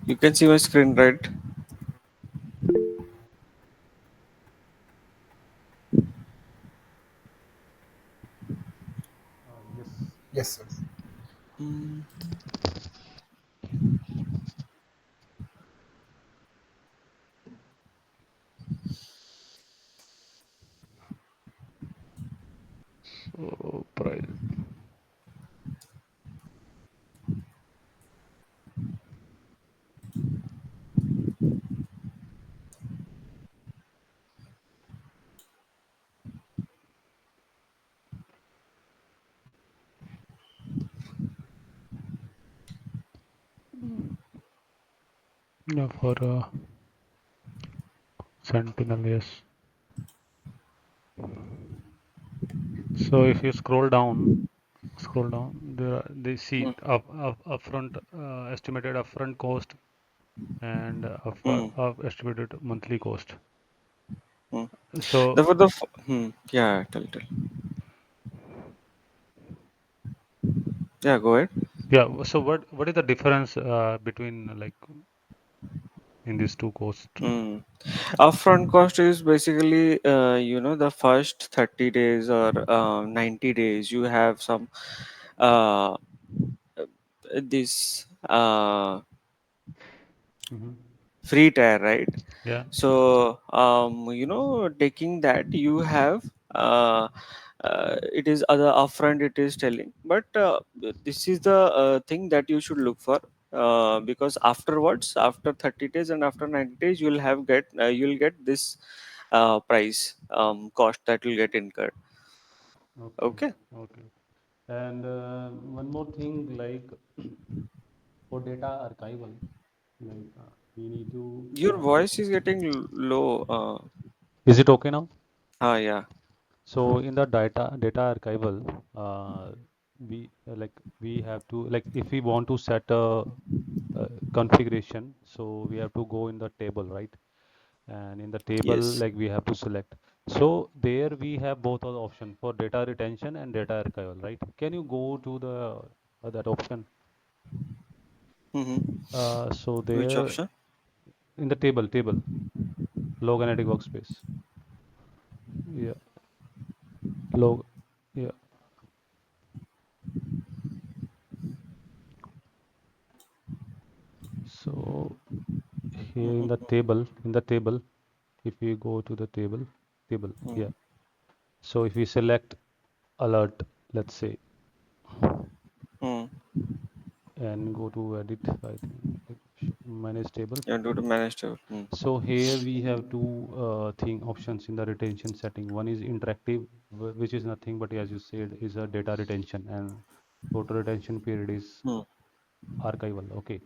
You can see my screen, right? Yes. Yes, sir. Mm, So price. Yeah, for Sentinel, yes. So if you scroll down, they see mm, upfront estimated upfront cost and mm, estimated monthly cost. mm. So The for the yeah, tell. Yeah, go ahead. yeah, so what is the difference between like in these two costs? Mm. Upfront cost is basically, the first 30 days or 90 days, you have some uh, this Hmm. free tier, right? Yeah. So, taking that, you have it is other upfront, it is telling, but this is the thing that you should look for. Because afterwards, after 30 days and after 90 days, you'll get this price cost that will get incurred. Okay. Okay. Okay. And one more thing, like for data archival, like we need to. Your voice is getting low. Is it okay now? Yeah. So in the data archival, we like we have to like if we want to set a configuration, so we have to go in the table, right? And in the table, Yes. like we have to select. So there we have both of the option for data retention and data archival, right? Can you go to the that option? Mm-hmm. So Which there option? in the table, log analytic workspace. Yeah, log. Yeah. So here in the table, if we go to the table, yeah. So if we select alert, let's say, Mm. and go to edit, I think like manage table. You do to manage table. So here we have two thing options in the retention setting. One is interactive, which is nothing but as you said is a data retention, and total retention period is Mm. archival. Okay.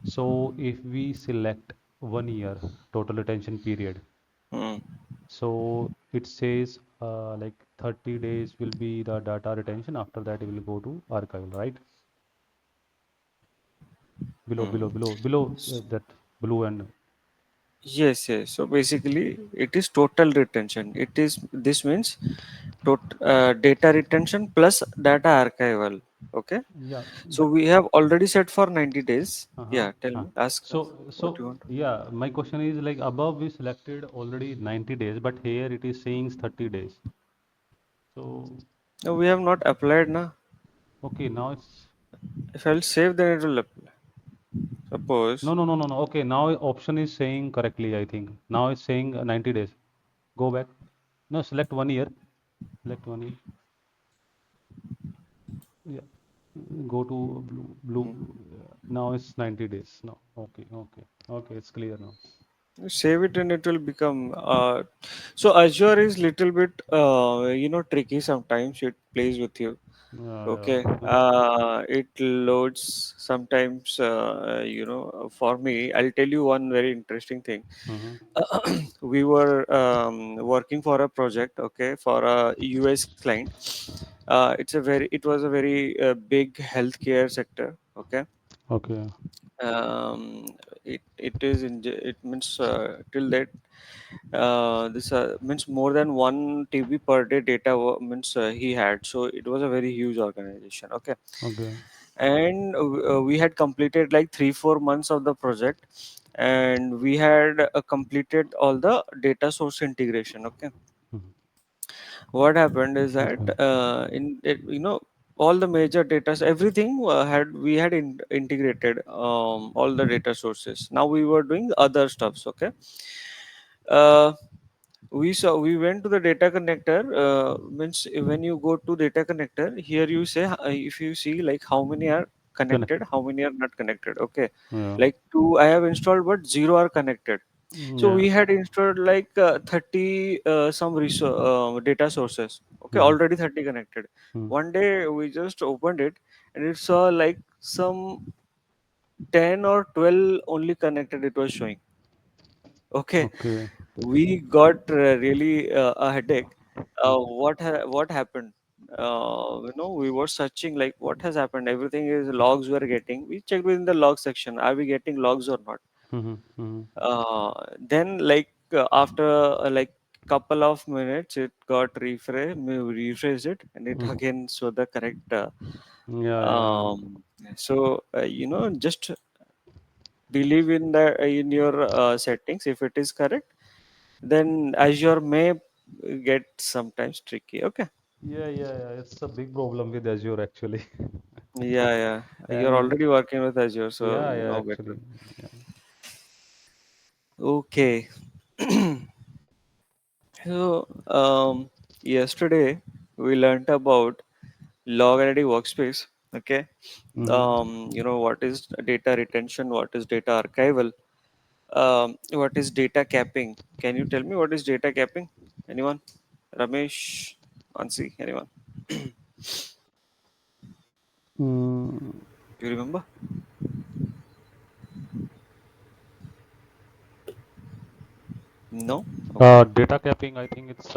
So if we select 1 year total retention period, Mm. so it says like 30 days will be the data retention. After that, it will go to archival, right? Mm. Below that blue and Yes, yes. So basically, it is total retention. It is this means data retention plus data archival. Okay. yeah, So but we have already set for 90 days. uh-huh, Yeah. Tell huh. me. Ask what So you want. yeah, my question is like above we selected already 90 days, but here it is saying 30 days. So No, we have not applied now. okay, now it's If I'll save, then it will apply. Suppose. no. Okay, now option is saying correctly, I think. Now it's saying 90 days. Go back. No, select 1 year. Select 1 year. Yeah. Go to blue. Now it's 90 days. No. Okay, okay. Okay, it's clear now. Save it and it will become so Azure is little bit tricky sometimes. It plays with you. Okay. Yeah. It loads sometimes. For me, I'll tell you one very interesting thing. Mm-hmm. We were working for a project, okay, for a US client. It was a very big healthcare sector, okay. Okay. It is it means till that this means more than 1 TB per day data means he had, so it was a very huge organization, okay. Okay. and we had completed like 3 4 months of the project, and we had completed all the data source integration. Okay, Mhm. what happened is that Okay. in it, all the major data, everything had we had integrated all the data sources. Now we were doing other stuffs. Okay, uh, we went to the data connector. Means when you go to data connector, here you say, if you see like how many are connected, Connected. how many are not connected. Okay, Yeah. like two I have installed but zero are connected. So Yeah. we had installed like 30 some data sources. Okay, Mhm. already 30 connected. Mhm. One day we just opened it, and it saw like some 10 or 12 only connected, it was showing. Okay, Okay. we got really a headache. Mhm. What happened? We were searching like what has happened. Everything is logs we are getting. We checked within the log section. Are we getting logs or not? Mhm. Mhm. Then like after like couple of minutes, it got refresh it, and it Mhm. again show the correct. Yeah, yeah. Um, just believe in the in your settings. If it is correct, then Azure may get sometimes tricky. Okay. Yeah, yeah, yeah. It's a big problem with Azure actually. Yeah, yeah. You're And already working with Azure, so yeah, you yeah, know better. actually. Yeah. Okay. So, yesterday we learned about log identity workspace. Okay. Mm-hmm. What is data retention, what is data archival, what is data capping. Can you tell me what is data capping? Anyone? Ramesh, Ansi, anyone? Mm, You remember? No? Okay. data capping, I think it's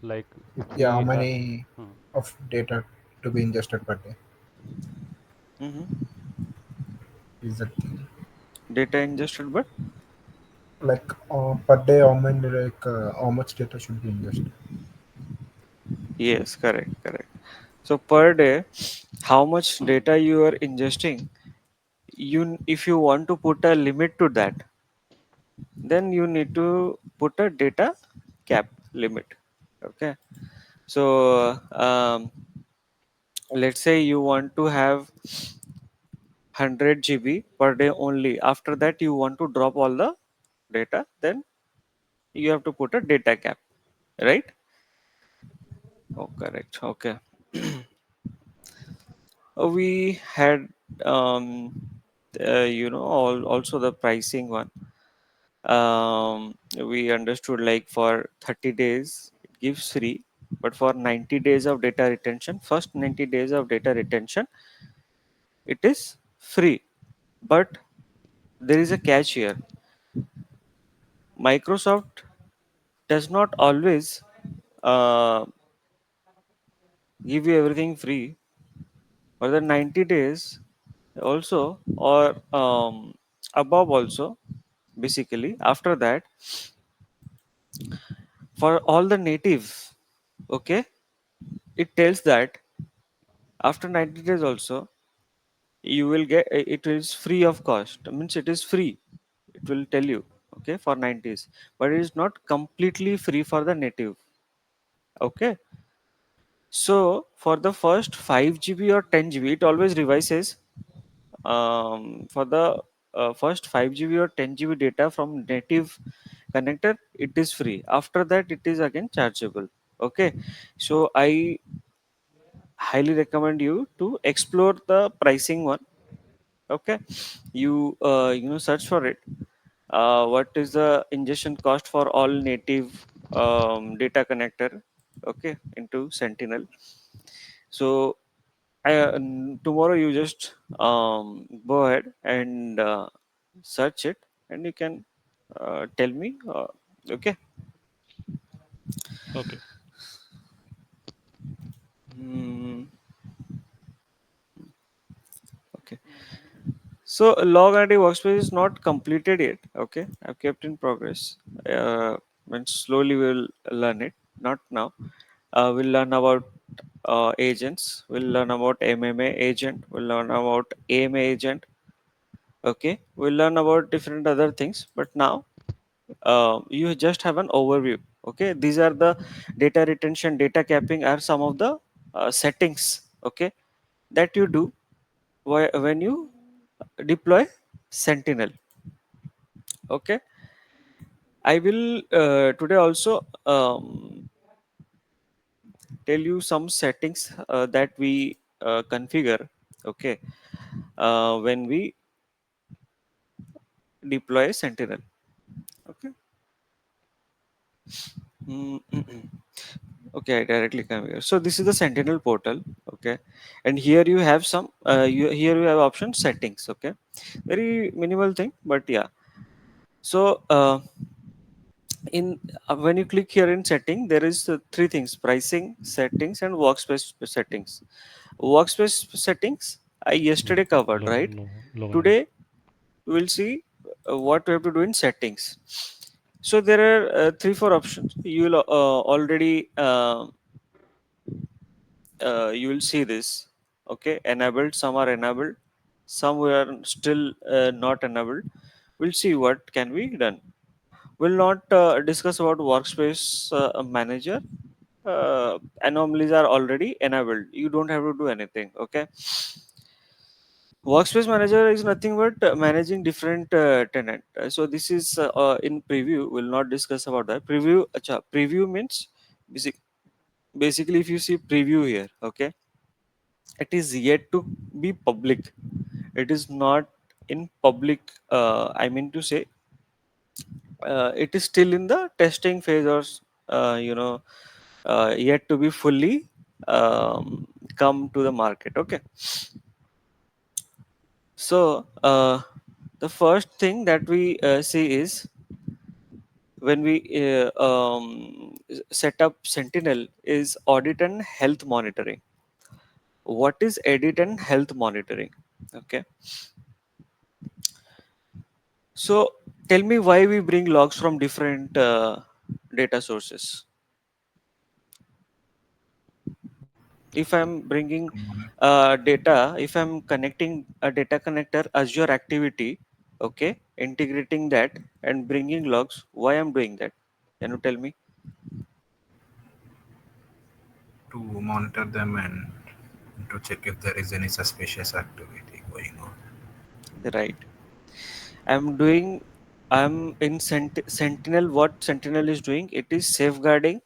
like if Yeah, how we many hmm. of data to be ingested per day Mm-hmm. is that thing. Data ingested, but Like per day, how many how much data should be ingested? yes, correct, correct. So per day, how much data you are ingesting? If you want to put a limit to that, then you need to put a data cap limit. Okay. So let's say you want to have 100 GB per day only. After that, you want to drop all the data, then you have to put a data cap, right? Oh, correct. Okay. We had also the pricing one. We understood like for 30 days it gives free, but for 90 days of data retention, first 90 days of data retention, it is free. But there is a catch here. Microsoft does not always uh, give you everything free for the 90 days also, or above also. Basically, after that, for all the native, okay, it tells that after 90 days also you will get it is free of cost. Means it is free, it will tell you, okay, for 90s, but it is not completely free for the native. Okay, so for the first 5 GB or 10 GB, it always revises. For the first 5 GB or 10 GB data from native connector, it is free. After that, it is again chargeable. Okay, so I highly recommend you to explore the pricing one. Okay, search for it. What is the ingestion cost for all native data connector? Okay, into Sentinel. So tomorrow you just go ahead and search it, and you can tell me. Okay. Okay. Mm, okay. So log ID workspace is not completed yet. Okay, I've kept in progress. And slowly we'll learn it. Not now. We'll learn about agents. We'll learn about MMA agent. We'll learn about AMA agent. Okay, we'll learn about different other things. But now you just have an overview. Okay, these are the data retention, data capping are some of the settings. Okay, that you do when you deploy Sentinel. Okay, I will today also tell you some settings that we configure. Okay, when we deploy Sentinel. Okay. Mm, mm, mm. Okay, I directly come here. So this is the Sentinel portal. Okay, and here you have some. Here you have option settings. Okay, very minimal thing, but yeah. So in when you click here in setting, there is three things: pricing settings and workspace settings. Workspace settings I yesterday covered, right? Login. Today we will see what we have to do in settings. So there are three four options. You will already you will see this. Okay, enabled, some are enabled, some were still not enabled. We'll see what can be done. We'll not discuss about workspace manager. Anomalies are already enabled, you don't have to do anything. Okay, workspace manager is nothing but managing different tenant. So this is in preview, we'll not discuss about that. Preview, acha, preview means basic, basically if you see preview here, okay, it is yet to be public. It is not in public. I mean to say it is still in the testing phase, or yet to be fully come to the market. Okay, so the first thing that we see is when we set up Sentinel is audit and health monitoring. What is audit and health monitoring? Okay, so tell me why we bring logs from different data sources. If I'm bringing data, if I'm connecting a data connector Azure activity, okay, integrating that and bringing logs, why I'm doing that? Can you tell me? to monitor them and to check if there is any suspicious activity going on. Right. I'm doing. I'm in Sentinel. What Sentinel is doing? It is safeguarding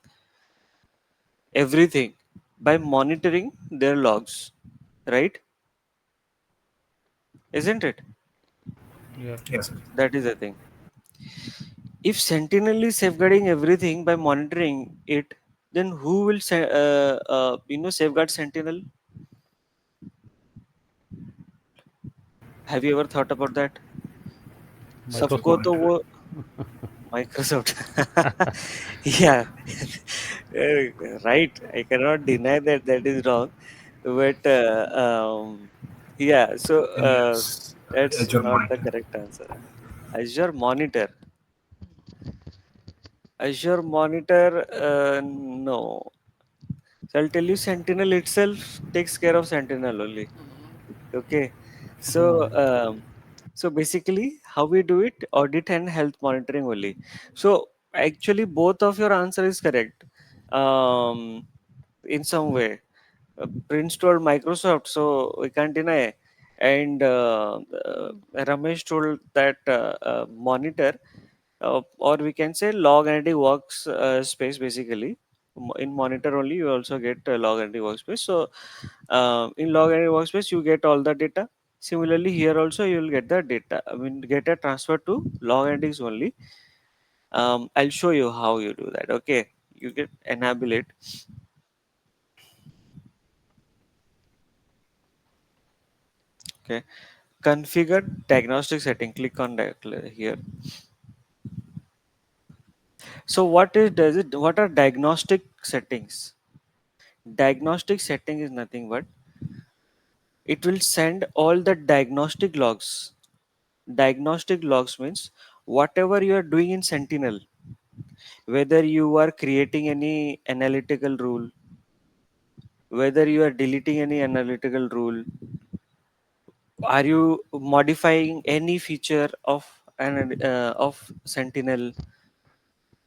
everything by monitoring their logs. Right? Isn't it? Yeah. Yes, sir. That is the thing. If Sentinel is safeguarding everything by monitoring it, then who will safeguard Sentinel? Have you ever thought about that? To सबको Microsoft. तो monitor. वो Microsoft. Yeah. Right. I cannot deny that that is wrong, but yeah. So Yes, that's Azure not the monitor. correct answer. Azure Monitor. Azure Monitor. No. So I'll tell you, Sentinel itself takes care of Sentinel only. Okay. So so basically, how we do it? Audit and health monitoring only. So actually, both of your answer is correct. In some way, Prince told Microsoft, so we can't deny. And Ramesh told that monitor, or we can say log entity works space basically. In monitor only, you also get log entity workspace. So in log entity workspace, you get all the data. Similarly, here also you will get the data. I mean, get a transfer to log entities only. I'll show you how you do that. Okay, you get enable it. Okay, configure diagnostic setting. Click on that here. So what is does it? What are diagnostic settings? Diagnostic setting is nothing but it will send all the diagnostic logs. Diagnostic logs means whatever you are doing in Sentinel, whether you are creating any analytical rule, whether you are deleting any analytical rule, are you modifying any feature of Sentinel,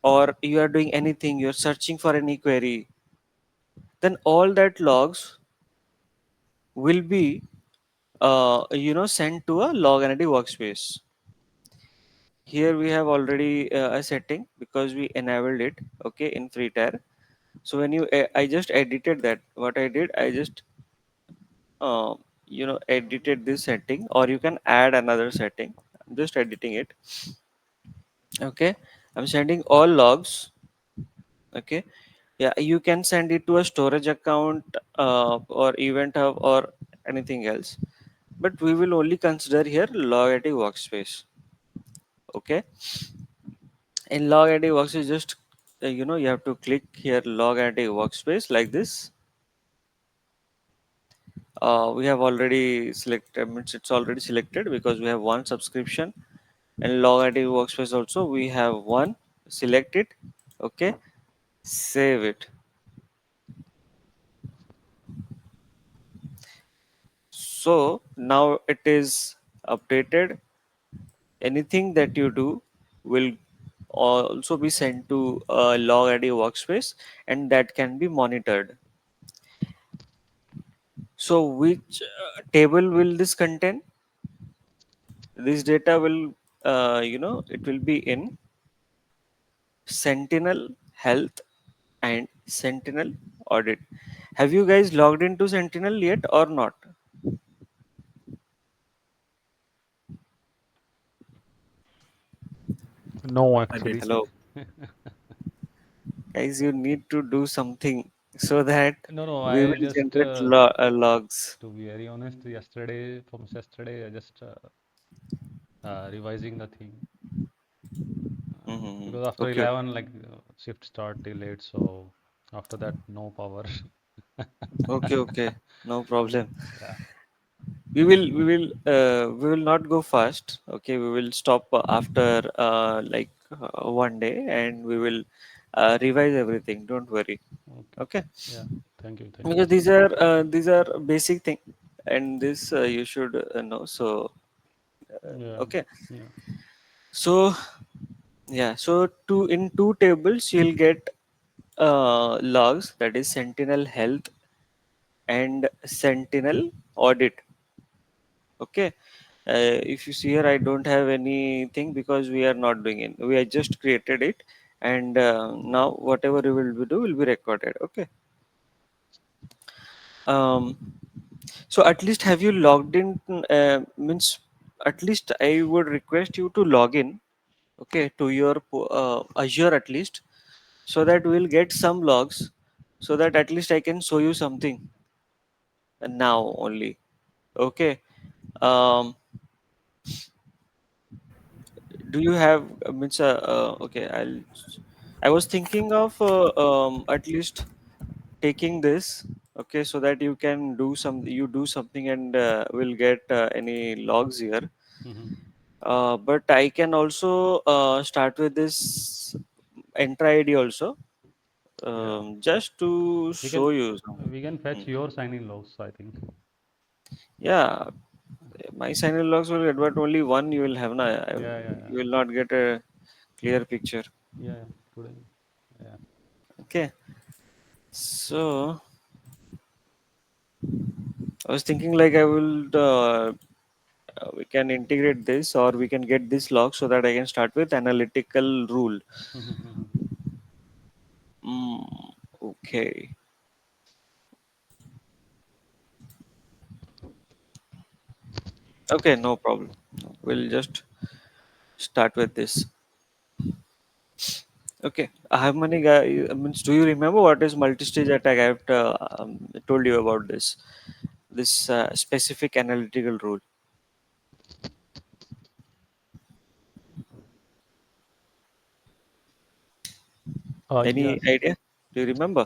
or you are doing anything, you're searching for any query, then all that logs will be sent to a log entity workspace. Here we have already a setting because we enabled it, okay, in free tier. So when I just edited that. What I did, I just uh, edited this setting, or you can add another setting. I'm just editing it. Okay, I'm sending all logs. Okay, yeah, you can send it to a storage account, or event hub, or anything else. But we will only consider here log entity workspace. Okay, in log entity workspace, just you have to click here log entity workspace like this. We have already selected, means it's already selected because we have one subscription, and log ID workspace also we have one. Select it. Okay, save it. So now it is updated. Anything that you do will also be sent to log ID workspace, and that can be monitored. So which table will this contain? This data will it will be in Sentinel Health and Sentinel Audit. Have you guys logged into Sentinel yet or not? No, I actually. did. Hello, guys. You need to do something so that No, no, we I will just, generate logs. to be very honest, yesterday, I just revising the thing because after Okay, 11, like shift start delayed, so after that, no power. okay. No problem. Yeah. We will not go fast. Okay, we will stop after one day, and we will revise everything. Don't worry. Okay. Okay, Yeah. Thank you. Thank you. because these are basic thing, and this you should know. So Yeah. okay, Yeah. so yeah, so in two tables you'll get logs, that is Sentinel Health and Sentinel Audit. Okay, if you see here, I don't have anything because we are not doing it. We are just created it, and now whatever we will do will be recorded. Okay. Um, so at least have you logged in? Means at least I would request you to log in. Okay, to your Azure at least, so that we'll get some logs, so that at least I can show you something now only. Okay. Um, do you have means okay, I was thinking of at least taking this, okay, so that you do something, and will get any logs here. Hmm. But I can also start with this enter ID also, Yeah. just to We show can you we can Hmm. fetch your sign-in logs, I think. Yeah, my sign logs will get, but only one you will have now. Yeah. Yeah. You Yeah. will not get a clear picture. Yeah. Yeah. Today. Yeah. Okay, so I was thinking like I will we can integrate this, or we can get this log so that I can start with analytical rule. Mhm. Okay. Okay, no problem. We'll just start with this. Okay. How many guys? Means, do you remember what is multi-stage attack? I have told you about this specific analytical rule. Any Yes. idea? Do you remember?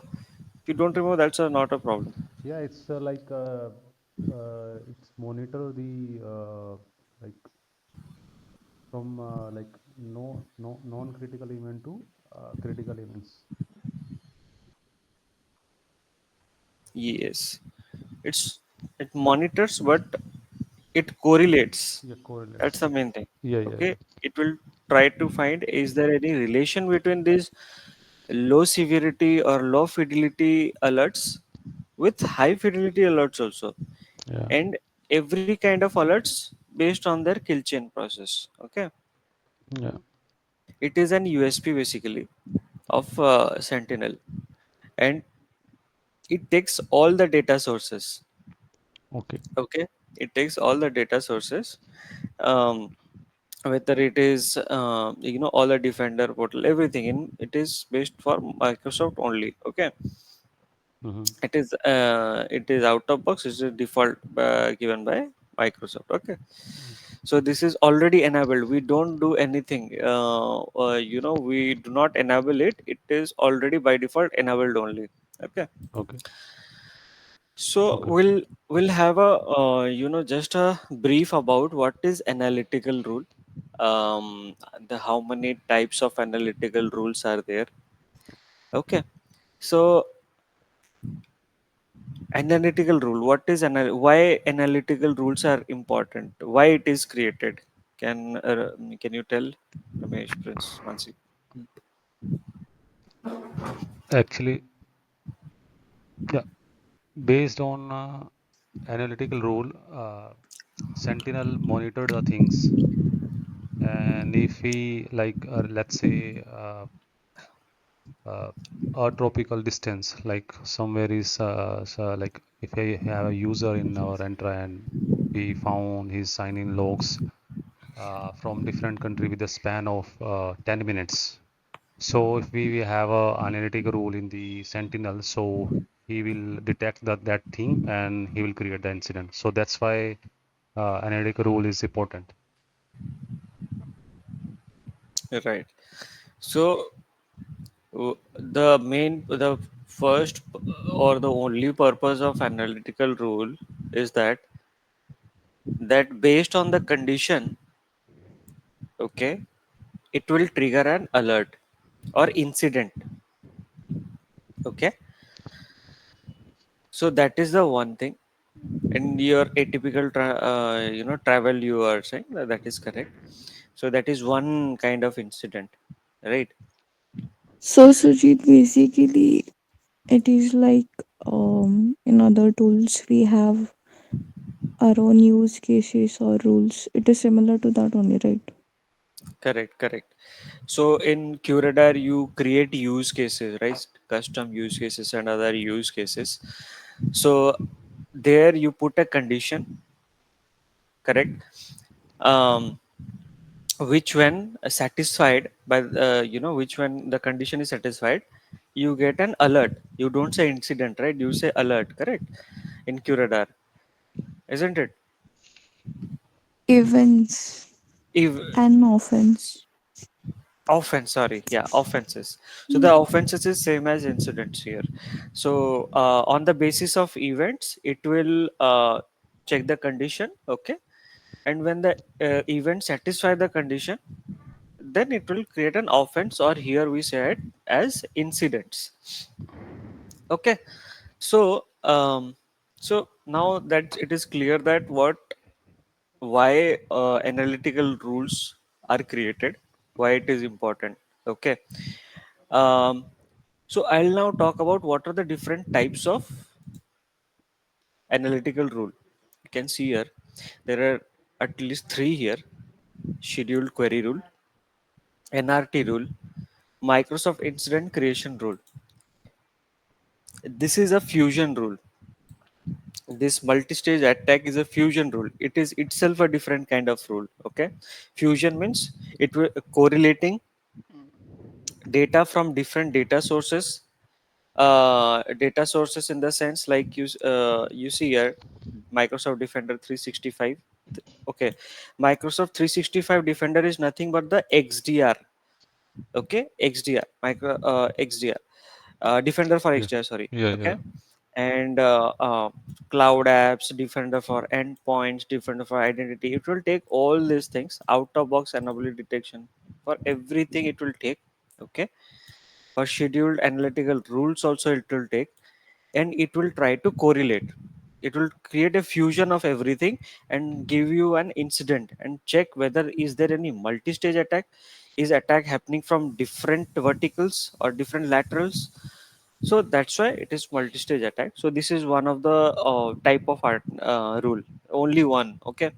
If you don't remember, that's not a problem. Yeah, it's it's monitor the like from like no non-critical event to critical events. Yes, it's it monitors, but it correlates. Yeah, That's correlates. the main thing. Yeah, yeah, Okay, it will try to find is there any relation between these low severity or low fidelity alerts with high fidelity alerts also, yeah, and every kind of alerts based on their kill chain process. Okay, yeah. it is an USP basically of Sentinel, and it takes all the data sources. Okay, Okay, it takes all the data sources, um, whether it is all the Defender portal, everything in it is based for Microsoft only. Okay, mm-hmm. it is out of box. It's a default given by Microsoft. Okay, so this is already enabled. We don't do anything. We do not enable it. It is already by default enabled only. Okay, Okay, so okay. we'll have a just a brief about what is analytical rule, the how many types of analytical rules are there. Okay, so analytical rule, what is why analytical rules are important, why it is created? Can you tell, Ramesh, Prince, Mansi? Actually, yeah, based on analytical rule, Sentinel monitored the things, and if we like, let's say, uh, a tropical distance, like somewhere is, so like if I have a user in our enter and we found his sign-in logs from different country with a span of 10 minutes. So if we have a analytic rule in the Sentinel, so he will detect that thing and he will create the incident. So that's why analytic rule is important. Right. So the first or the only purpose of analytical rule is that based on the condition, okay, it will trigger an alert or incident. Okay, so that is the one thing. In your atypical travel, you are saying that is correct. So that is one kind of incident, right? So Sujit, basically it is like in other tools we have our own use cases or rules. It is similar to that only, right? Correct, correct. So in QRadar, you create use cases, right? Custom use cases and other use cases. So there you put a condition, correct? Um, which when satisfied by which when the condition is satisfied, you get an alert. You don't say incident, right? You say alert, correct? In QRadar, isn't it? Events If and offense. offense, sorry, yeah, offenses. So Mm. the offenses is same as incidents here. So on the basis of events, it will check the condition, okay, and when the event satisfy the condition, then it will create an offense, or here we say it as incidents. Okay, so so now that it is clear that why analytical rules are created, why it is important. Okay, um, so I'll now talk about what are the different types of analytical rule. You can see here there are at least three here: scheduled query rule, NRT rule, Microsoft incident creation rule. This is a fusion rule. This multi-stage attack is a fusion rule. It is itself a different kind of rule. Okay, fusion means it will correlating data from different data sources in the sense like you see here Microsoft Defender 365. Okay, Microsoft 365 Defender is nothing but the XDR. Okay, XDR, XDR, Defender for Yeah, XDR, sorry. yeah, Okay, yeah. and cloud apps, Defender for endpoints, Defender for identity. It will take all these things, out of box anomaly detection, for everything it will take. Okay, for scheduled analytical rules also it will take. and it will try to correlate. It will create a fusion of everything and give you an incident and check whether is there any multi-stage attack, is attack happening from different verticals or different laterals. So that's why it is multi-stage attack. So this is one of the type of art, rule, only one. Okay.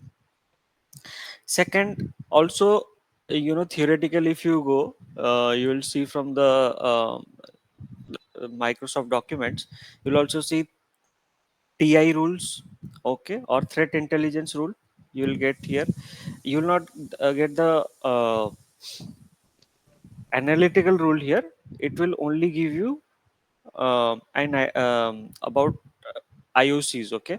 Second, also, theoretically, if you go, you will see from the Microsoft documents, you'll also see TI rules, okay, or threat intelligence rule. You will get here. You will not get the analytical rule here. It will only give you about IOCs, okay,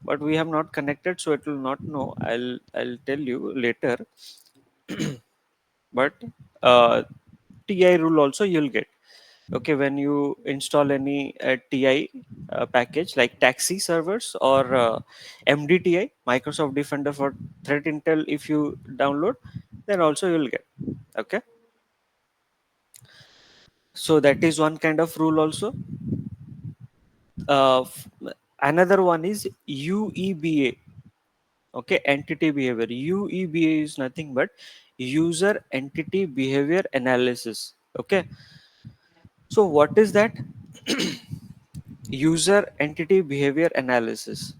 but we have not connected, so it will not know. I'll tell you later. But uh, TI rule also you'll get. Okay, when you install any TI package like taxi servers or MDTI, Microsoft Defender for Threat Intel, if you download, then also you'll get. Okay, so that is one kind of rule also. uh, f- Another one is UEBA. Okay, entity behavior. UEBA is nothing but user entity behavior analysis. Okay, so what is that? User entity behavior analysis.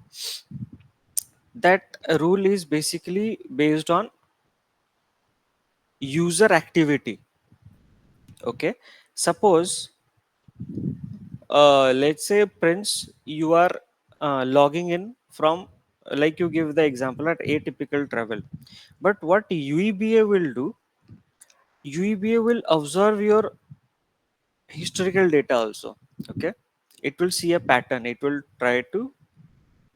That rule is basically based on user activity. Okay, suppose, let's say, Prince, you are logging in from, like you give the example at atypical travel. But what UEBA will do, UEBA will observe your historical data also. Okay, it will see a pattern. It will try to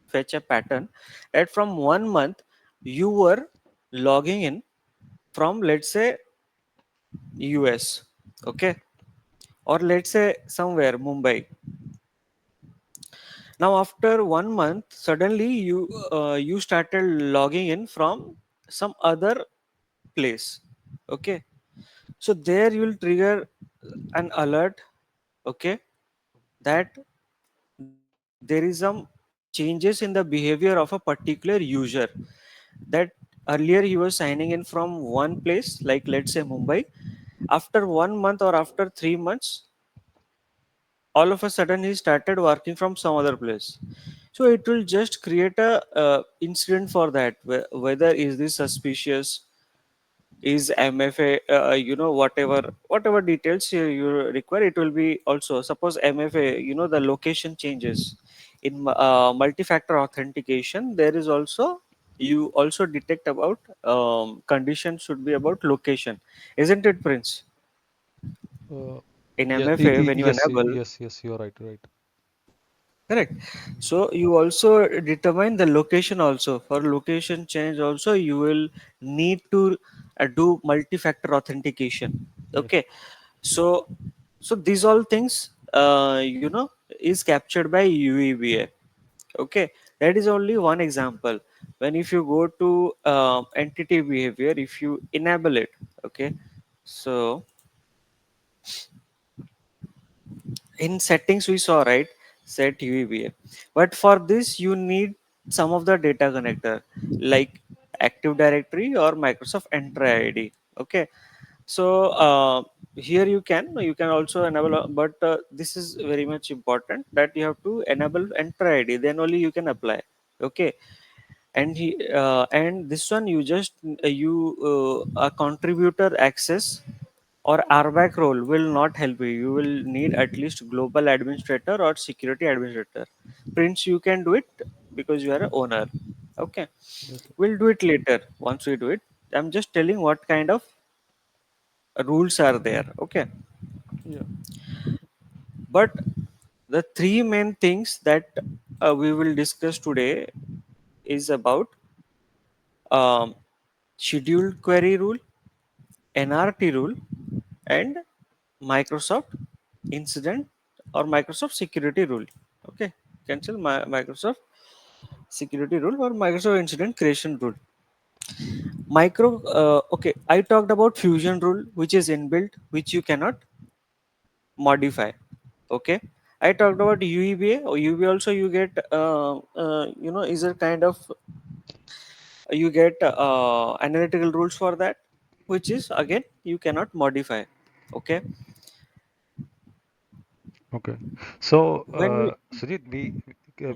fetch a pattern that from 1 month you were logging in from, let's say, US. Okay, or let's say somewhere Mumbai. Now after 1 month, suddenly you started logging in from some other place. Okay, so there you will trigger an alert. Okay, that there is some changes in the behavior of a particular user, that earlier he was signing in from one place, like let's say Mumbai. After 1 month or after 3 months, all of a sudden he started working from some other place. So it will just create a incident for that, whether is this suspicious, is MFA, whatever details you require. It will be also, suppose MFA, the location changes in multi-factor authentication. There is also, you also detect about condition should be about location, isn't it, Prince? Uh, In yeah, MFA, when you yes, enable, yes, yes, you're right, right. correct. So you also determine the location also. For location change also, you will need to do multi-factor authentication. Yes, Okay. So these all things, is captured by UEBA. Okay. That is only one example. When if you go to entity behavior, if you enable it, okay. So in settings we saw, right, set UEBA, but for this you need some of the data connector like Active Directory or Microsoft Entra ID. Okay, so here you can also enable, but this is very much important that you have to enable Entra ID, then only you can apply. Okay, and this one you just you a contributor access or RBAC role will not help you. You will need at least global administrator or security administrator. Prince, you can do it because you are a owner. Okay, yes, sir. we'll do it later once we do it. I'm just telling what kind of rules are there. Okay, Yeah, but the three main things that we will discuss today is about um, scheduled query rule, NRT rule, and Microsoft incident or Microsoft security rule. Okay, cancel Microsoft security rule or Microsoft incident creation rule. Okay, I talked about fusion rule, which is inbuilt, which you cannot modify. Okay, I talked about UEBA. Or UEBA also you get, is a kind of, you get analytical rules for that, which is again you cannot modify. Okay. Okay. So, When we, Sujit,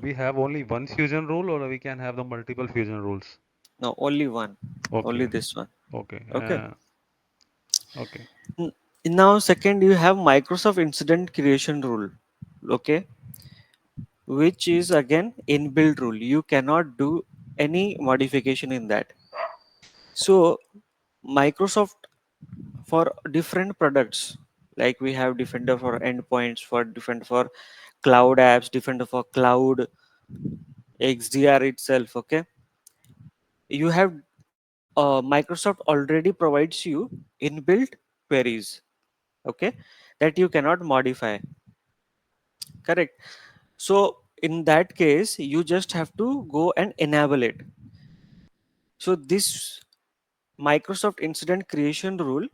we have only one fusion rule, or we can have the multiple fusion rules? no, only one, only Okay. this one. Okay. Okay. Okay. N- Now, second, you have Microsoft Incident Creation Rule. Okay, which is again inbuilt rule. You cannot do any modification in that. So, Microsoft for different products, like we have Defender for endpoints, for Defender for cloud apps, Defender for cloud XDR itself. Okay, you have Microsoft already provides you inbuilt queries. Okay, that you cannot modify. Correct. So in that case, you just have to go and enable it. So this Microsoft Incident Creation Rule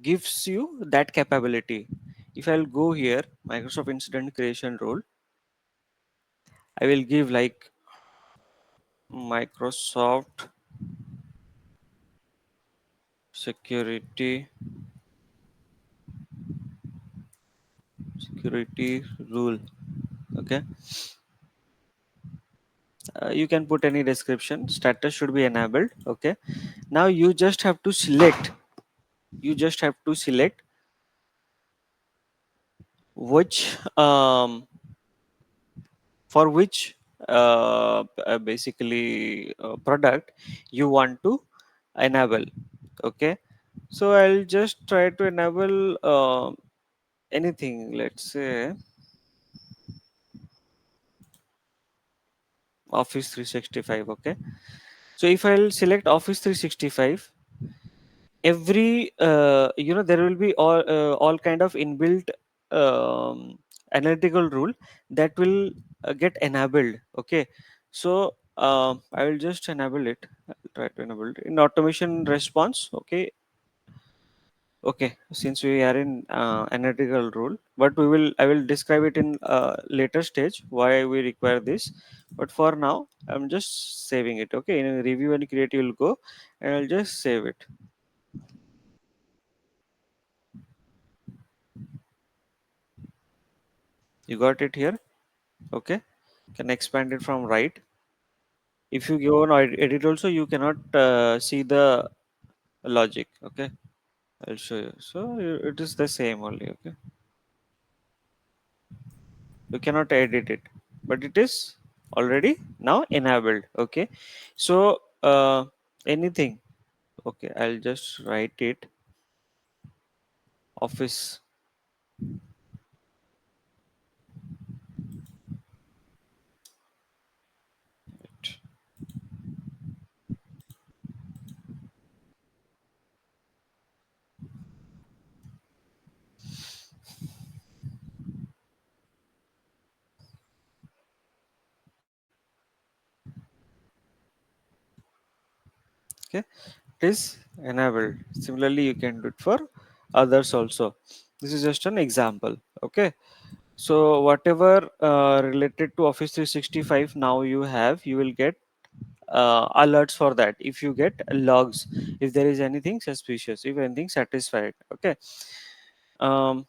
gives you that capability. If I'll go here, Microsoft Incident Creation Rule, I will give like Microsoft Security Security Rule. Okay, you can put any description. Status should be enabled. Okay, now you just have to select. You just have to select which for which basically product you want to enable. Okay, so I'll just try to enable anything, let's say Office 365. Okay, so if I'll select Office 365, every there will be all kind of inbuilt analytical rule that will get enabled. Okay, so I will just enable it. I'll try to enable it in automation response. Okay, okay, since we are in analytical rule, but I will describe it in later stage why we require this. But for now I'm just saving it. Okay, in review and create you will go, and I'll just save it. You got it here. Okay, can expand it from right. If you go on edit also, you cannot see the logic. Okay, I'll show you. So it is the same only. Okay, you cannot edit it, but it is already now enabled. Okay, so anything. Okay, I'll just write it office. Okay, it is enabled. Similarly you can do it for others also. This is just an example. Okay, so whatever related to Office 365 now you will get alerts for that. If you get logs, if there is anything suspicious, if anything satisfied. Okay, um,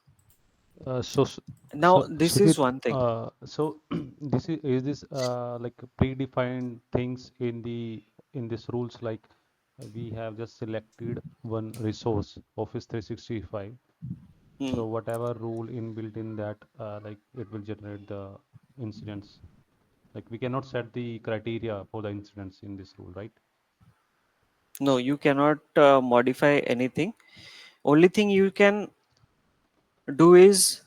Uh, so, s- now so this is Sujit, one thing. so is this like predefined things in this rules, like we have just selected one resource, Office 365. Hmm. So whatever rule inbuilt in that, like it will generate the incidents. Like we cannot set the criteria for the incidents in this rule, right? No, you cannot modify anything. Only thing you can do is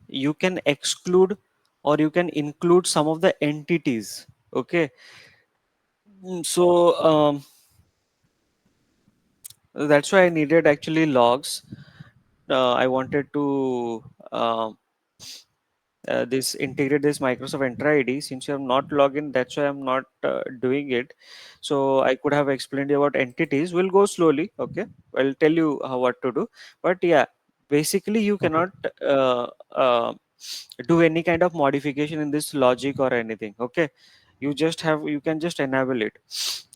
you can exclude or you can include some of the entities. Okay. So that's why I needed actually logs. I wanted to this integrate this Microsoft Entra ID. Since you have not logged in, that's why I'm not doing it. So I could have explained you about entities. We'll go slowly. Okay, I'll tell you what to do. But yeah, basically you Okay. cannot uh, uh, do any kind of modification in this logic or anything. Okay, you can just enable it.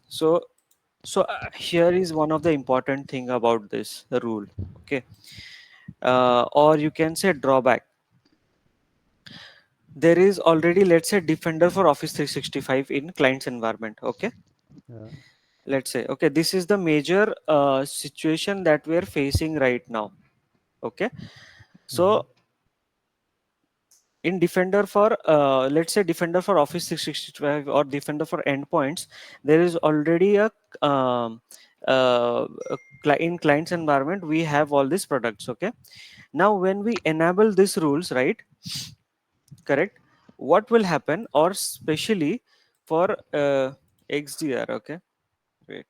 So here is one of the important thing about this rule. Okay, or you can say drawback. There is already, let's say, defender for office 365 in client's environment. Okay, Yeah. let's say, okay, this is the major situation that we are facing right now. Okay, Mm-hmm. so in defender for let's say defender for office 365 or defender for endpoints, there is already a um, in client's environment we have all these products. Okay, now when we enable these rules, right, correct, what will happen, or especially for xdr. Okay, wait.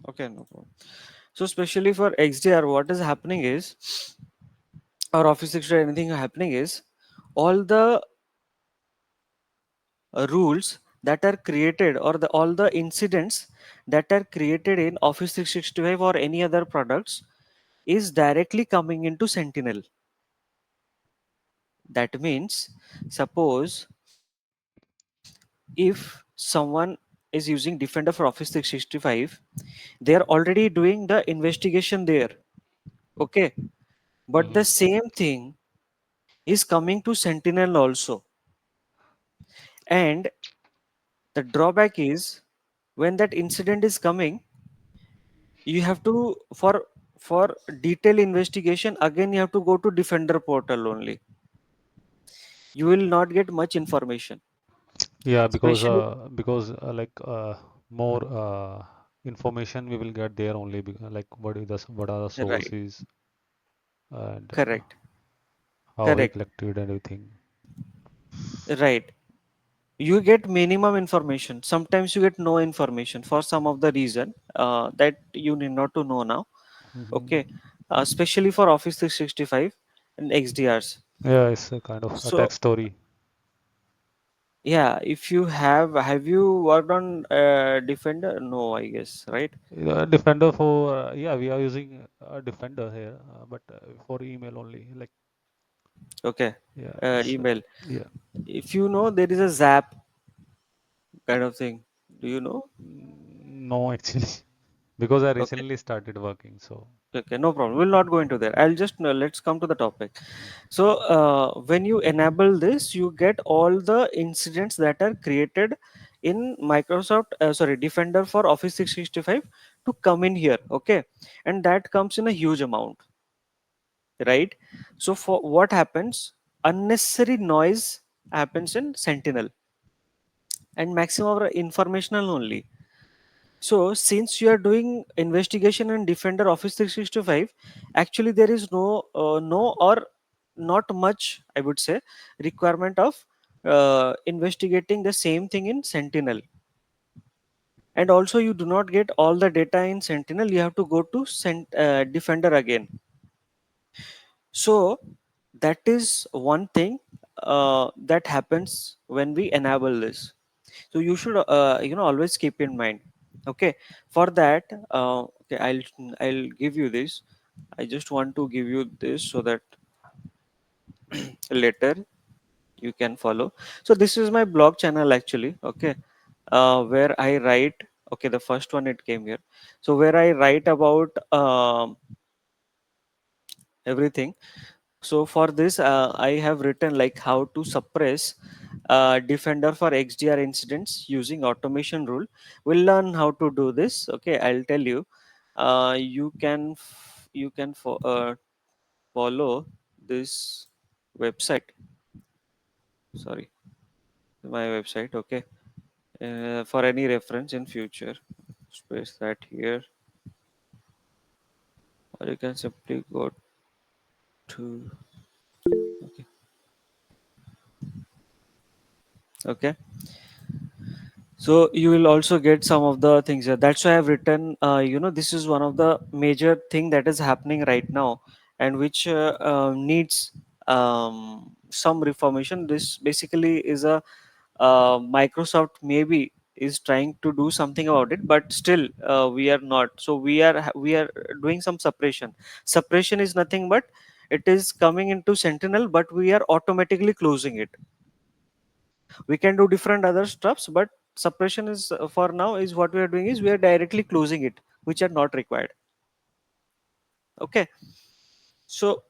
Okay, no problem. So especially for xdr, what is happening is, or office 365 anything happening is, all the rules that are created, or all the incidents that are created in office 365 or any other products is directly coming into sentinel. That means, suppose if someone is using defender for office 365, they are already doing the investigation there. Okay, but the Mm-hmm. same thing is coming to sentinel also. And the drawback is, when that incident is coming, you have to, for detailed investigation, again you have to go to defender portal only. You will not get much information, Yeah, especially. because like more information we will get there only, like what are the Right, sources and correct, how he correct, collected everything. right. You get minimum information, sometimes you get no information for some of the reason that you need not to know now. Mm-hmm. Okay, especially for office 365 and xdrs. Yeah, it's a kind of a So text story. yeah, if you have you worked on defender? No, I guess, right? Defender for yeah, we are using a Defender here, but for email only. Like Okay, yeah, it's email. yeah. If you know, there is a zap kind of thing. Do you know? No, actually, because I Okay, recently started working, so. okay, no problem. We'll not go into there. I'll just let's come to the topic. So when you enable this, you get all the incidents that are created in Microsoft, sorry, Defender for Office 365 to come in here. Okay, and that comes in a huge amount, right? So for what happens, unnecessary noise happens in sentinel, and maximum are informational only. So since you are doing investigation and defender office 365, actually there is no or not much, I would say, requirement of investigating the same thing in sentinel. And also you do not get all the data in sentinel, you have to go to defender again. So that is one thing that happens when we enable this. So you should always keep in mind. Okay, for that, okay, I'll give you this. I just want to give you this so that later you can follow. So this is my blog channel actually. Okay, where I write. Okay, the first one it came here. So where I write about everything. So for this, I have written like how to suppress Defender for XDR incidents using automation rule. We'll learn how to do this. Okay, I'll tell you. You can follow this website. Sorry, my website. Okay, for any reference in future, space that here, or you can simply go to. Okay, okay. So you will also get some of the things here. That's why I've written, this is one of the major thing that is happening right now, and which needs some reformation. This basically is a Microsoft maybe is trying to do something about it, but still we are not. So we are doing some suppression. Suppression is nothing but it is coming into Sentinel, but we are automatically closing it. We can do different other stuffs, but suppression is for now is what we are doing is we are directly closing it, which are not required. Okay. So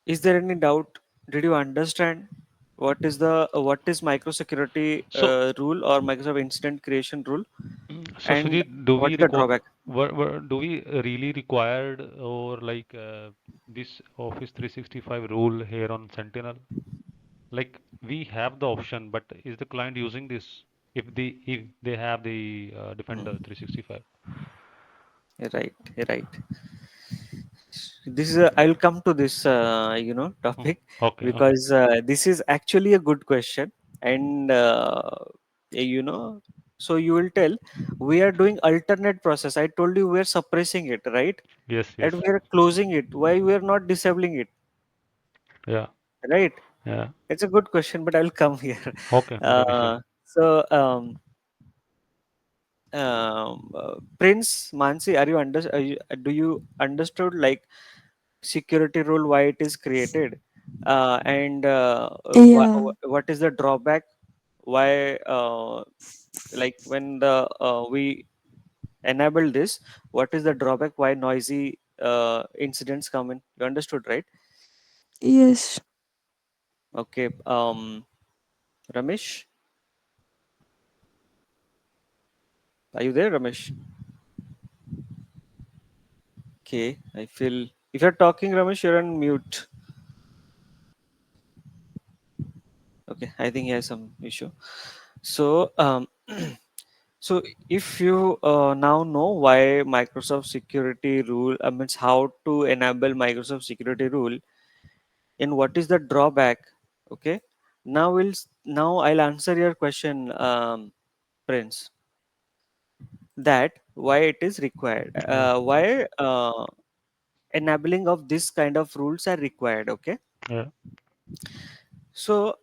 is there any doubt? Did you understand what is microsecurity So, rule or Microsoft incident creation rule, so and Sujit, do what we is the require, drawback? do we really required or like this Office 365 rule here on Sentinel? Like we have the option, but is the client using this if they have the Defender Hmm. 365? Right, right. This is I'll come to this Mhm. topic, Okay, okay. because this is actually a good question, and you know so you will tell we are doing alternate process. I told you we are suppressing it, right? Yes, yes. And we are closing it. Why we are not disabling it, Yeah, right? yeah. It's a good question, but I'll come here. Okay, not an issue. So Prince Mansi, do you understood like security rule, why it is created, and Yeah. what is the drawback, why like when the we enable this, what is the drawback, why noisy incidents come in? You understood, right? Yes. Okay. Ramesh, are you there, Ramesh? Okay, I feel if you're talking, Ramesh, you're on mute. Okay, I think he has some issue. So so if you now know why Microsoft security rule, means how to enable Microsoft security rule, and what is the drawback? Okay, now I'll answer your question, Prince. That why it is required, Yeah, why enabling of this kind of rules are required. Okay, yeah, so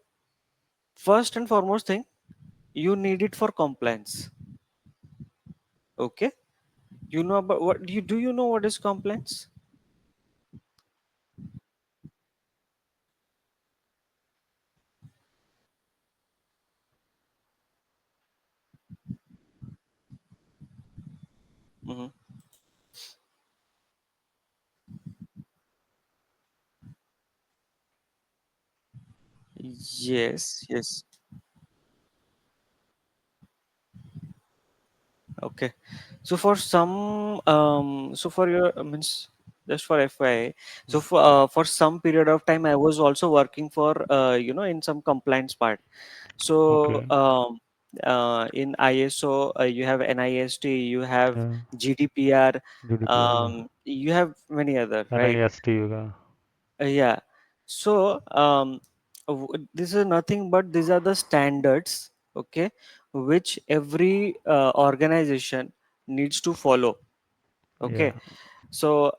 first and foremost thing, you need it for compliance. Okay, you know about what do you know what is compliance? Hmm. Yes, yes. Okay. So for some, so for your means just for FYI, so mm, for some period of time, I was also working for in some compliance part. So okay. in ISO, you have NIST, you have Yeah, GDPR, GDPR, you have many other, right? NIST, yeah, Yeah. So this is nothing but these are the standards, okay, which every organization needs to follow. Okay. yeah, So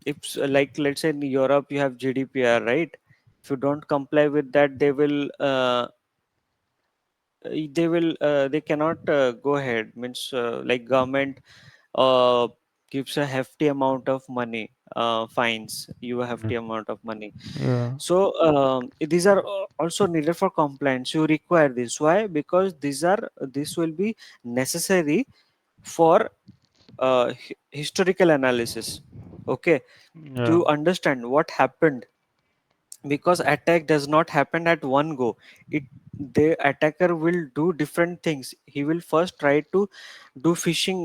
if like let's say in Europe you have GDPR, right? If you don't comply with that, they cannot go ahead. Means like government uh, gives a hefty amount of money, fines you a yeah, hefty amount of money. yeah, So these are also needed for compliance. You require this. Why? Because this will be necessary for historical analysis. Okay, yeah, to understand what happened, because attack does not happen at one go. It The attacker will do different things. He will first try to do phishing,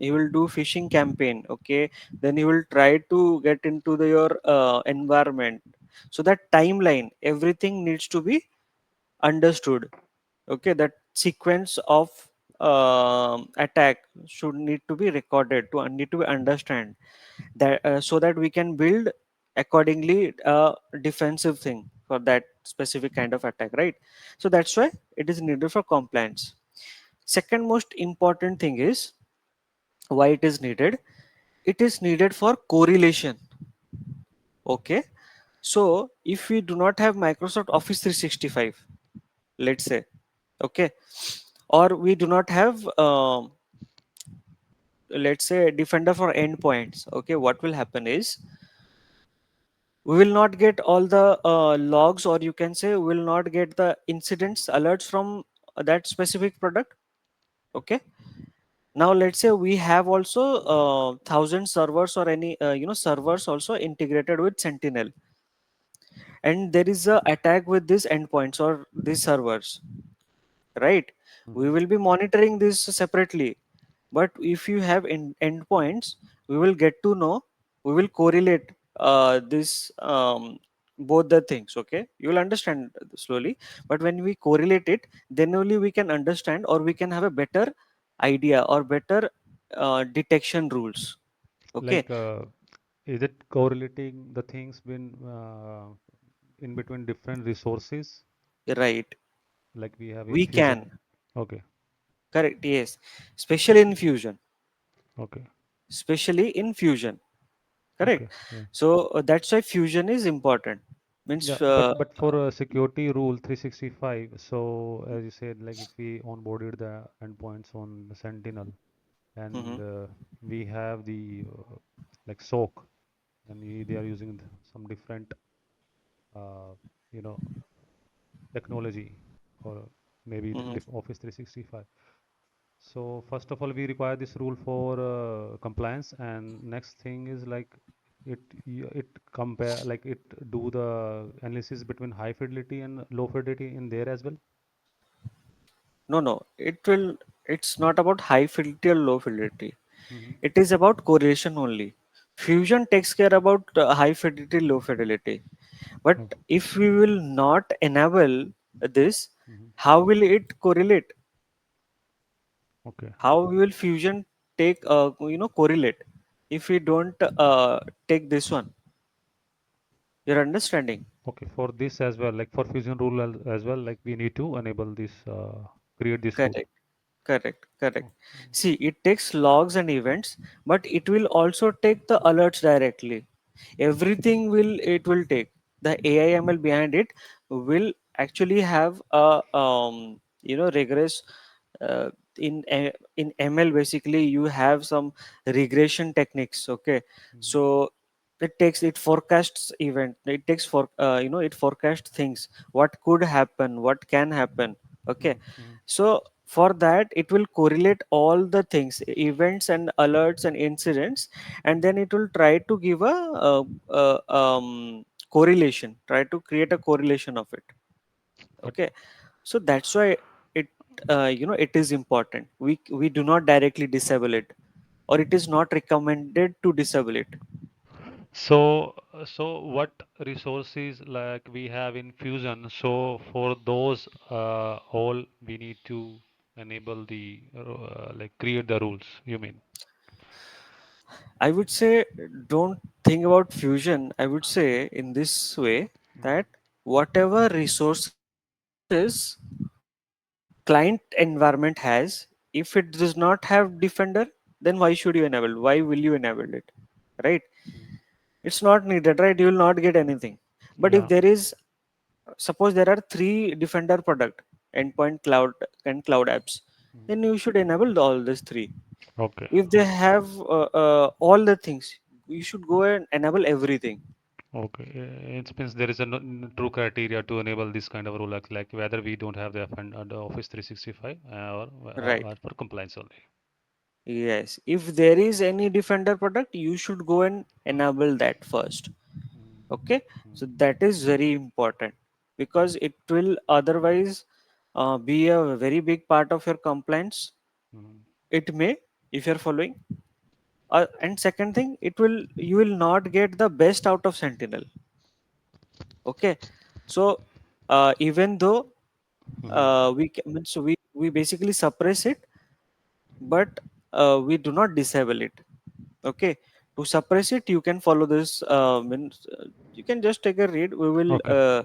he will do phishing campaign. Okay, then he will try to get into your environment. So that timeline, everything needs to be understood. Okay, that sequence of attack should need to be recorded, to need to be understand that, so that we can build accordingly a defensive thing for that specific kind of attack, right? So that's why it is needed for compliance. Second most important thing is why it is needed. It is needed for correlation. Okay, so if we do not have Microsoft Office 365, let's say, okay, or we do not have let's say Defender for endpoints, okay, what will happen is we will not get all the logs, or you can say we will not get the incidents alerts from that specific product. Okay, now let's say we have also thousand servers or any servers also integrated with Sentinel, and there is a attack with these endpoints or these servers, right? We Mhm. will be monitoring this separately, but if you have endpoints, we will get to know, we will correlate this both the things. Okay, you will understand slowly, but when we correlate it, then only we can understand, or we can have a better idea or better detection rules. Okay, Like, is it correlating the things in between different resources, right, like we have in we Fusion? can, Okay, correct, yes, especially in fusion, okay, especially in fusion, correct. okay, yeah. So that's why fusion is important, Yeah, means but for security rule 365, so as you said, like if we onboarded the endpoints on the Sentinel, and mhm, we have the like SOC, and they are using some different uh, you know technology, or maybe mhm. Office 365. So first of all, we require this rule for compliance, and next thing is like it compare, like it do the analysis between high fidelity and low fidelity in there as well. No, no, it will, it's not about high fidelity or low fidelity, Mm-hmm. it is about correlation only. Fusion takes care about high fidelity, low fidelity, but Okay. if we will not enable this, Mm-hmm. how will it correlate? Okay. How will fusion take correlate if we don't take this one? You're understanding? Okay. For this as well, like for fusion rule as well, like we need to enable this, create this rule. Correct, correct, correct. Oh, oh, See, it takes logs and events, but it will also take the alerts directly. Everything will, it will take. The AIML behind it will actually have a rigorous uh, in ML. Basically, you have some regression techniques. Okay, mm-hmm. so it forecasts event. It takes for it forecasts things. What could happen? What can happen? Okay, Mm-hmm. so for that it will correlate all the things, events and alerts and incidents, and then it will try to give correlation, try to create a correlation of it. But Okay, so that's why it it is important. We do not directly disable it, or it is not recommended to disable it. so what resources like we have in Fusion? So for those, all we need to enable the like create the rules, you mean? I would say don't think about fusion. I would say in this way Mm. that whatever resources client environment has, if it does not have Defender, then why should you enable? Why will you enable it? Right? Mm. It's not needed, right? You will not get anything. But if Yeah. there is, suppose there are three Defender product, endpoint, cloud, and cloud apps, Mm. then you should enable all these three. Okay. If they have all the things, you should go and enable everything. Okay. It means there is a true criteria to enable this kind of rule, like whether we don't have the the Office 365, Right. or for compliance only. Yes. If there is any Defender product, you should go and enable that first. Mm. Okay. Mm. So that is very important, because it will otherwise be a very big part of your compliance. Mm. It may, if you're following. And second thing, it will, you will not get the best out of Sentinel. Okay. So even though Mhm. so we basically suppress it, but we do not disable it. Okay, to suppress it you can follow this means you can just take a read. We will Okay.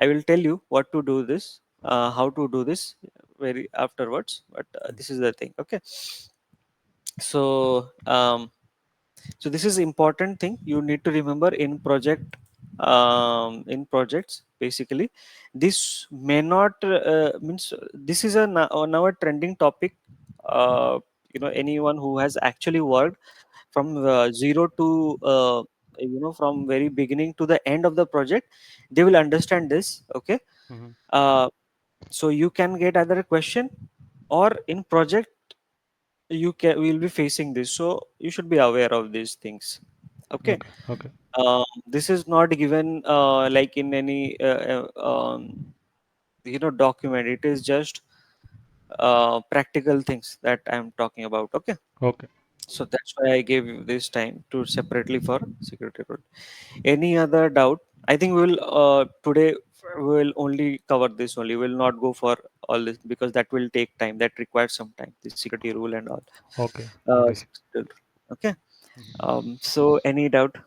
I will tell you what to do this, how to do this very afterwards, but Mm. this is the thing. Okay, so So this is important thing you need to remember in project, in projects basically. This may not means this is a now a trending topic. Anyone who has actually worked from zero to from very beginning to the end of the project, they will understand this. Okay. Mm-hmm. uh, so you can get either a question, or in project you can will be facing this, so you should be aware of these things. Okay. Okay. Okay. This is not given like in any document. It is just practical things that I'm talking about. Okay. Okay. So that's why I gave you this time to separately for security role. Any other doubt? I think we will today we will only cover this only. We will not go for all this because that will take time. That requires some time. The security rule and all. Okay. Not issue. Security rule. Okay. Mhm. So any doubt?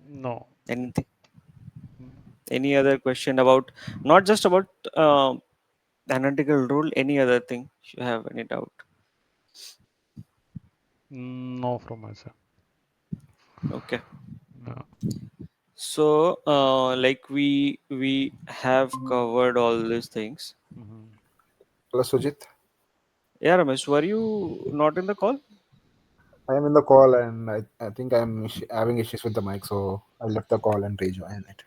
No. Anything? Mm, Any other question about, not just about analytical rule? Any other thing? If you have any doubt? no from my side. Okay. No. So like we have covered all these things. Mm-hmm. Hello, Sujit. Yeah, Ramesh, were you not in the call? I am in the call and I think I'm having issues with the mic, so I left the call and rejoin it.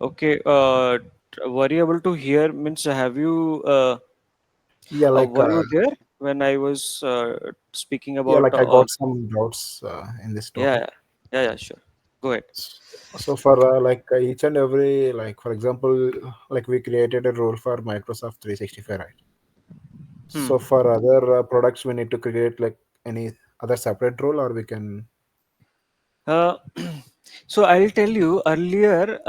Okay. Were you able to hear? Means, have you? Yeah, like Were you there when I was speaking yeah, about? like I got some doubts in this Yeah, topic. yeah, yeah, yeah. Sure. Go ahead. So for each and every, like for example, like we created a role for Microsoft 365, right? Hmm. So for other products, we need to create like any other separate role, or we can. Uh, so I'll tell you earlier.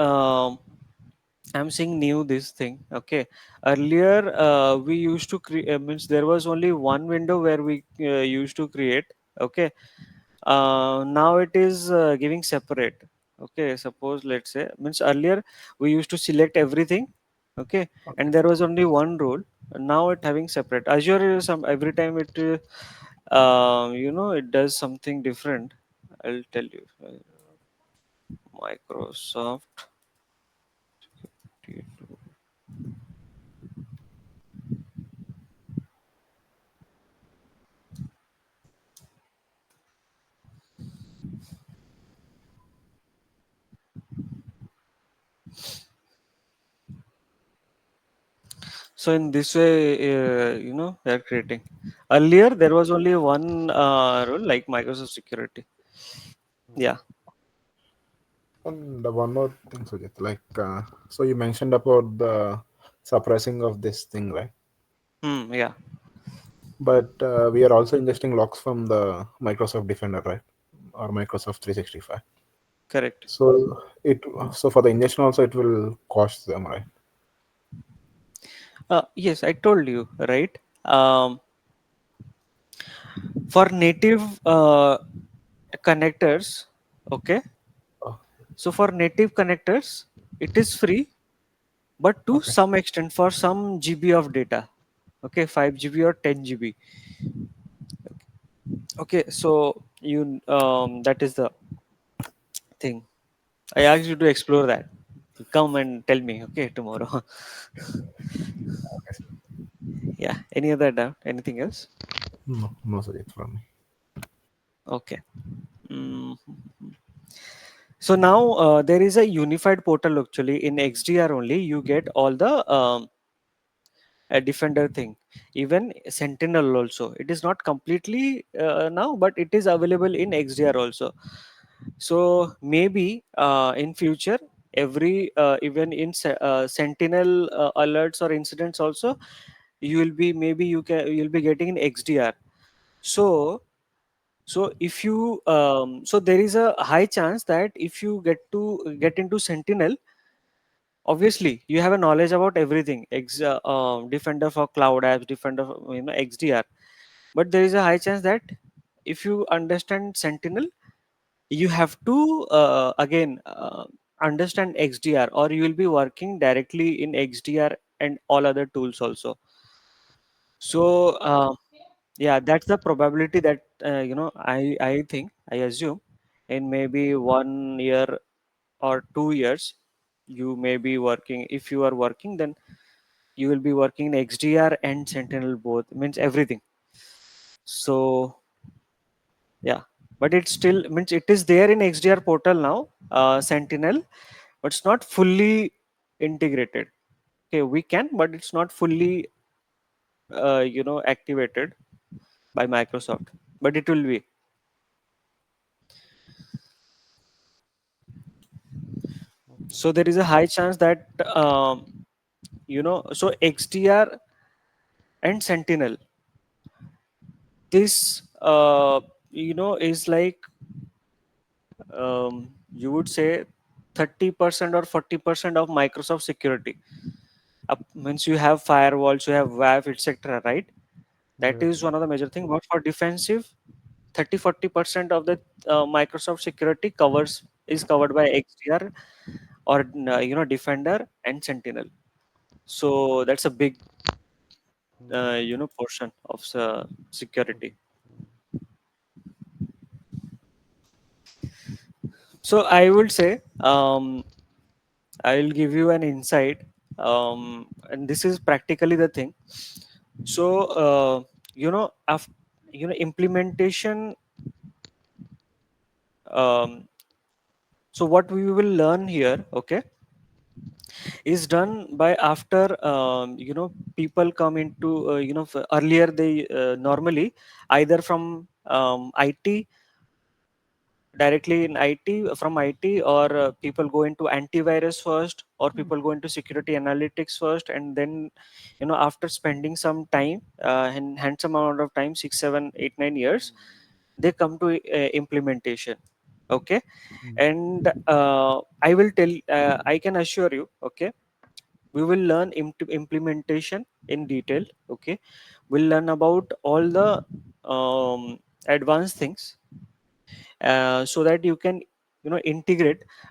I'm saying new this thing. Okay. Earlier, we used to create. Means there was only one window where we used to create. Okay. Now it is giving separate. Okay. Suppose let's say, means earlier we used to select everything. Okay. And there was only one role. Now it having separate. Azure is some every time it it does something different. I'll tell you. Microsoft. So in this way, they're creating. Earlier, there was only one rule, like Microsoft security. Yeah, And the one more thing, Sujit, like so you mentioned about the suppressing of this thing, right? yeah, But we are also ingesting logs from the Microsoft Defender, right? Or Microsoft 365. correct. So it so for the ingestion also it will cost them, right? Yes, I told you, right? For native connectors, okay. Oh, So for native connectors, it is free, but to okay. some extent, for some GB of data, okay, 5 GB or 10 GB. Okay, so you that is the thing. I asked you to explore that. Come and tell me, okay, tomorrow. Yeah. Any other doubt? Anything else? No, no, Sujit, from me. Okay. Mm. So now there is a unified portal actually in XDR only. You get all the Defender thing, even Sentinel also. It is not completely now, but it is available in XDR also. So maybe in future, every even in Sentinel alerts or incidents also, you will be maybe you'll be getting in XDR. So if you so there is a high chance that if you get into Sentinel, obviously you have a knowledge about everything. Defender for cloud apps, Defender for, XDR. But there is a high chance that if you understand Sentinel, you have to again understand XDR, or you will be working directly in XDR and all other tools also. So yeah, that's the probability that I think, I assume, in maybe 1 year or 2 years, you may be working. If you are working, then you will be working in XDR and Sentinel both. Means everything. So yeah, but it still means it is there in XDR portal now, Sentinel, but it's not fully integrated. Okay, we can, but it's not fully activated by Microsoft, but it will be. Okay. So there is a high chance that so XDR and Sentinel, this is like, you would say 30% or 40% of Microsoft security. Means you have firewalls, you have WAF, etc. Right? That Yes. is one of the major thing. But for defensive, 30-40% of the Microsoft security is covered by XDR or Defender and Sentinel. So that's a big Mm, portion of mm, security. mm, So I would say, I will give you an insight, and this is practically the thing. So after implementation, um, so what we will learn here, okay, is done by after people come into earlier they normally either from IT, directly in IT, from IT, or people go into antivirus first, or people go into security analytics first, and then after spending some time, and handsome amount of time, 6 7 8 9 years, they come to implementation. Okay, mm, and I can assure you, okay, we will learn implementation in detail. Okay, we'll learn about all the advanced things, so that you can integrate.